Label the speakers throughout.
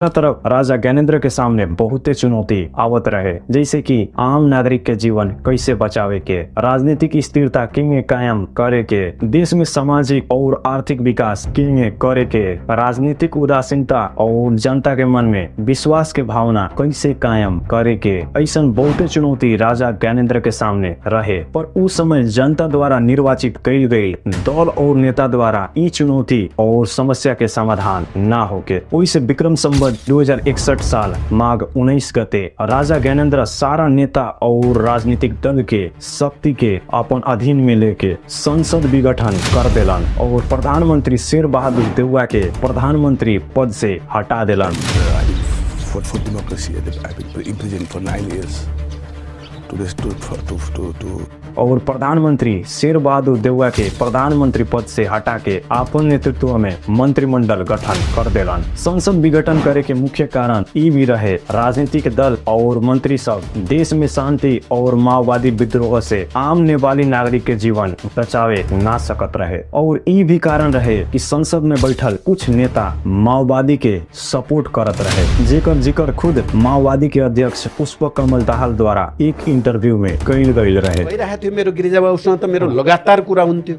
Speaker 1: तरफ राजा ज्ञानेंद्र के सामने बहुते चुनौती आवत रहे, जैसे कि आम नागरिक के जीवन कैसे बचावे के, राजनीतिक स्थिरता किंगे कायम करे के, देश में सामाजिक और आर्थिक विकास किंगे करे के, राजनीतिक उदासीनता और जनता के मन में विश्वास के भावना कैसे कायम करे के, ऐसा बहुते चुनौती राजा ज्ञानेंद्र के सामने रहे। पर उस समय जनता द्वारा निर्वाचित कई गई दल और नेता द्वारा ई चुनौती और समस्या के समाधान न होके ओइसे विक्रम संवत 2061 साल माघ 19 गते राजा ज्ञानेंद्र सारा नेता और राजनीतिक दल के शक्ति के अपन अधीन में लेके संसद विघटन कर देलन और प्रधानमंत्री शेर बहादुर देउवा के प्रधानमंत्री पद से हटा देलन। और प्रधानमंत्री शेर बहादुर देउवा के प्रधानमंत्री पद से हटा के अपन नेतृत्व में मंत्रिमंडल गठन कर देलन। संसद विघटन करे के मुख्य कारण ई भी रहे राजनीतिक दल और मंत्री सब देश में शांति और माओवादी विद्रोह से आम नेपाली नागरिक के जीवन बचावे ना सकत रहे। और ई भी कारण रहे कि संसद में बैठल कुछ नेता माओवादी के सपोर्ट करत रहे, जेकर जिक्र खुद माओवादी के अध्यक्ष पुष्प कमल दाहाल द्वारा एक इंटरव्यू में कइल गइल रहे।
Speaker 2: मेरो गिरिजाबाबुसँग त मेरो लगातार कुरा हुन्थ्यो।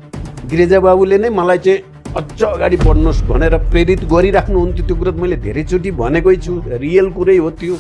Speaker 2: गिरिजाबाबुले नै मलाई चाहिँ अझ अगाडि बढ्नुहोस् भनेर प्रेरित गरिराख्नुहुन्थ्यो। त्यो कुरा मैले धेरैचोटि भनेकै छु, रियल कुरै हो त्यो।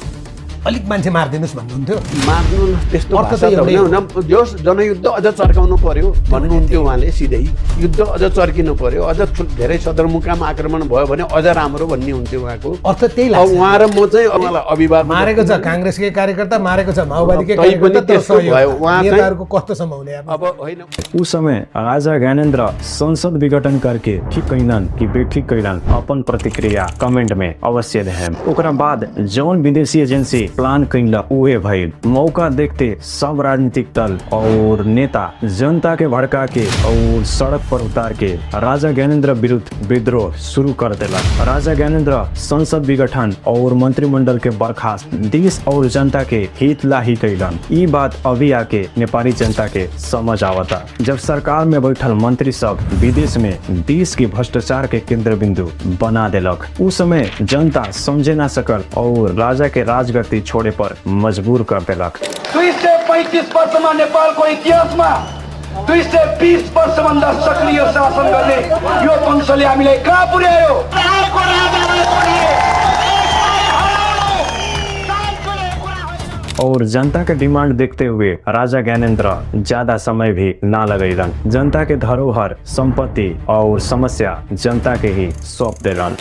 Speaker 3: अलिक मान्छे मार्दिनुस् भन्नुहुन्थ्यो।
Speaker 2: मार्नु त्यस्तो भाषा त हुँदैन। जस जनयुद्ध अझ चर्काउनु पर्यो भन्नुहुन्थ्यो उहाँले सिधै। युद्ध अझ चर्किनु पर्यो, अझ धेरै सदरमुकाम आक्रमण भयो भने अझ राम्रो भन्ने हुन्थ्यो उहाँको
Speaker 3: अर्थ। त्यही लाग्छ।
Speaker 2: उहाँ र म चाहिँ उहाँलाई अभिभावक
Speaker 3: मारेको छ, कांग्रेसकै कार्यकर्ता मारेको छ, माओवादीकै कार्यकर्ता,
Speaker 2: त्यस्तो भयो। उहाँ
Speaker 3: नेताहरुको कस्तो सम्भावना
Speaker 2: अब होइन।
Speaker 1: उस समय राजा ज्ञानेंद्र संसद विघटन करके ठीक कैलन कि बेठीक कैलन अपन प्रतिक्रिया कमेंट में अवश्य देहम। ओकरा बाद जौन विदेशी एजेंसी प्लान कैला उहे भइल। मौका देखते सब राजनीतिक दल और नेता जनता के भड़का के और सड़क पर उतार के राजा ज्ञानेंद्र विरुद्ध विद्रोह शुरू कर देला। राजा ज्ञानेंद्र संसद विघटन और मंत्रिमंडल के बर्खास्त देश और जनता के हित ला ही कैलन। ई बात अभी आके नेपाली जनता के समझ आवता, जब सरकार में बैठल मंत्री सब विदेश में देश के भ्रष्टाचार के केंद्र बिंदु बना देलक। उस समय जनता समझे ना सकल और राजा के राजगद्दी छोड़े पर मजबूर कर देलक।
Speaker 4: 235 वर्षमा नेपालको इतिहासमा 220 वर्षभन्दा सक्रिय शासन गर्ने यो वंशले हामीलाई कहाँ पुर्यायो?
Speaker 1: और जनता के डिमांड देखते हुए राजा ज्ञानेंद्र ज्यादा समय भी ना लगैलन। जनता के धरोहर, संपत्ति और समस्या जनता के ही सौंप देलन।